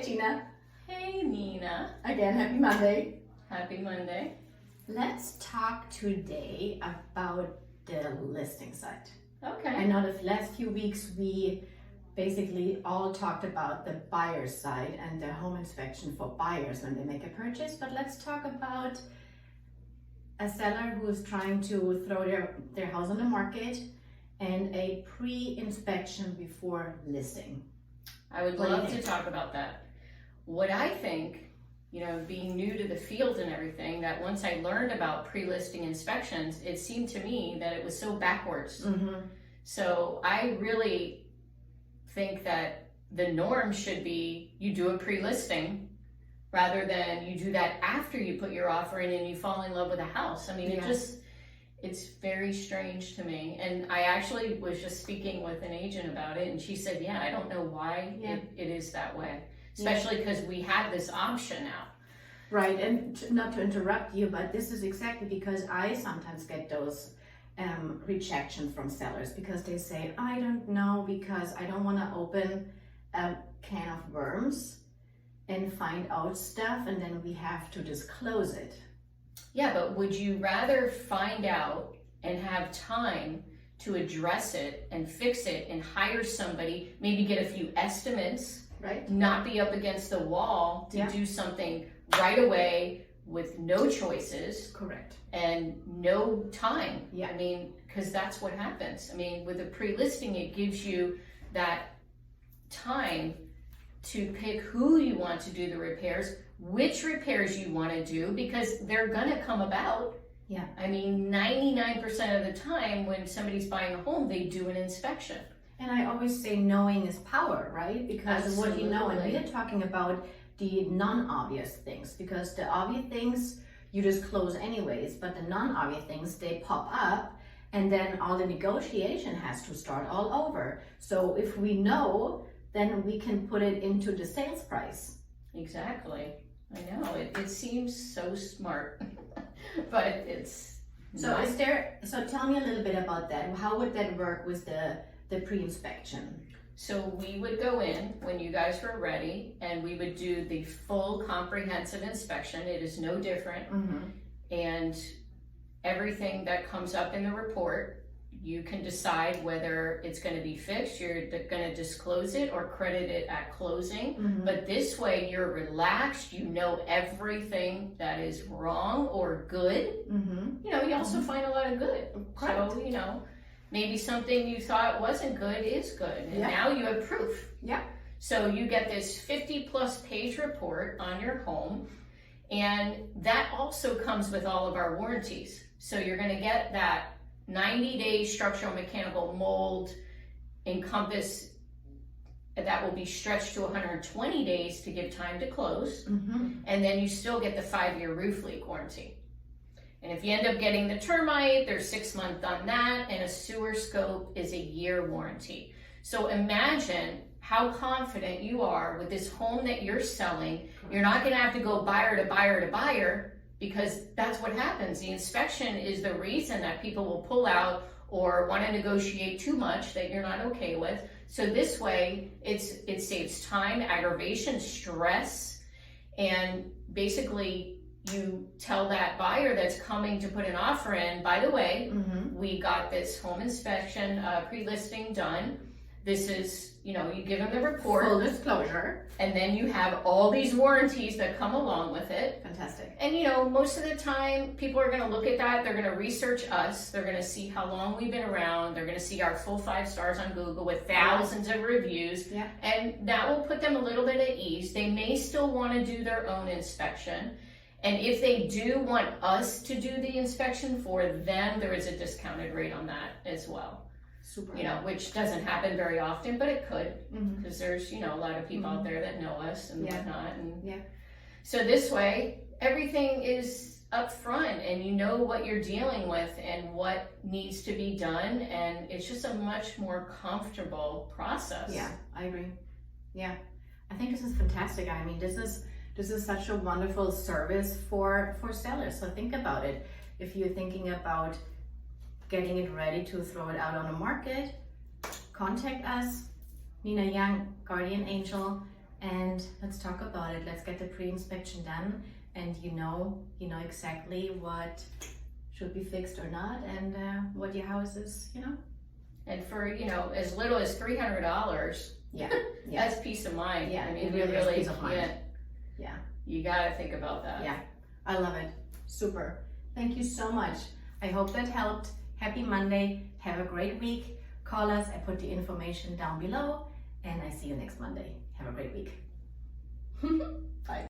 Hey Gina. Hey Nina. Again, happy Monday. Happy Monday. Let's talk today about the listing site. Okay. I know the last few weeks we basically all talked about the buyer's side and the home inspection for buyers when they make a purchase, but let's talk about a seller who is trying to throw their house on the market and a pre-inspection before listing. I would love to talk about that. What I think, being new to the field and everything, that once I learned about pre-listing inspections, it seemed to me that it was so backwards. Mm-hmm. So I really think that the norm should be you do a pre-listing rather than you do that after you put your offer in and you fall in love with a house. I mean, it's very strange to me. And I actually was just speaking with an agent about it, and she said, I don't know why it is that way, especially because we have this option now. Right, and not to interrupt you, but this is exactly because I sometimes get those rejections from sellers because they say, I don't know, because I don't want to open a can of worms and find out stuff and then we have to disclose it. Yeah, but would you rather find out and have time to address it and fix it and hire somebody, maybe get a few estimates, right? Not be up against the wall to do something right away with no choices. Correct. And no time. Yeah. I mean, because that's what happens. I mean, with a pre-listing, it gives you that time to pick who you want to do the repairs, which repairs you want to do, because they're gonna come about. Yeah. I mean, 99% of the time when somebody's buying a home, they do an inspection. And I always say knowing is power, right? Because of what you know, and we are talking about the non-obvious things, because the obvious things you just close anyways, but the non-obvious things, they pop up and then all the negotiation has to start all over. So if we know, then we can put it into the sales price. Exactly. I know, it seems so smart, but it's so not. So tell me a little bit about that. How would that work with the pre-inspection? So we would go in when you guys were ready and we would do the full comprehensive inspection. It is no different. Mm-hmm. And everything that comes up in the report, you can decide whether it's going to be fixed, you're going to disclose it or credit it at closing. Mm-hmm. But this way you're relaxed, you know everything that is wrong or good. Mm-hmm. You also find a lot of good. Correct. So, maybe something you thought wasn't good is good. And now you have proof. Yeah. So you get this 50+ page report on your home. And that also comes with all of our warranties. So you're going to get that 90-day structural mechanical mold encompass that will be stretched to 120 days to give time to close. Mm-hmm. And then you still get the 5-year roof leak warranty. And if you end up getting the termite, there's 6 months on that, and a sewer scope is a year warranty. So imagine how confident you are with this home that you're selling. You're not going to have to go buyer to buyer to buyer, because that's what happens. The inspection is the reason that people will pull out or want to negotiate too much that you're not okay with. So this way, it saves time, aggravation, stress, and basically you tell that buyer that's coming to put an offer in, by the way, we got this home inspection pre-listing done. This is, you give them the report. Full disclosure. And then you have all these warranties that come along with it. Fantastic. And most of the time, people are going to look at that. They're going to research us. They're going to see how long we've been around. They're going to see our full 5 stars on Google with thousands of reviews. Yeah. And that will put them a little bit at ease. They may still want to do their own inspection. And if they do want us to do the inspection for them, there is a discounted rate on that as well. Super. Which doesn't happen very often, but it could, because there's, a lot of people out there that know us and whatnot. And so this way, everything is up front and you know what you're dealing with and what needs to be done. And it's just a much more comfortable process. Yeah, I agree. Yeah. I think this is fantastic. I mean, this is such a wonderful service for sellers. So think about it. If you're thinking about getting it ready to throw it out on the market, contact us, Nina Young, Guardian Angel. and let's talk about it. Let's get the pre-inspection done, and you know exactly what should be fixed or not, and what your house is, And for, as little as $300, yeah, that's peace of mind. Yeah, I mean, it we really is really peace of mind. can't. Yeah. You gotta think about that. Yeah, I love it. Super. Thank you so much. I hope that helped. Happy Monday. Have a great week. Call us. I put the information down below, and I see you next Monday. Have a great week.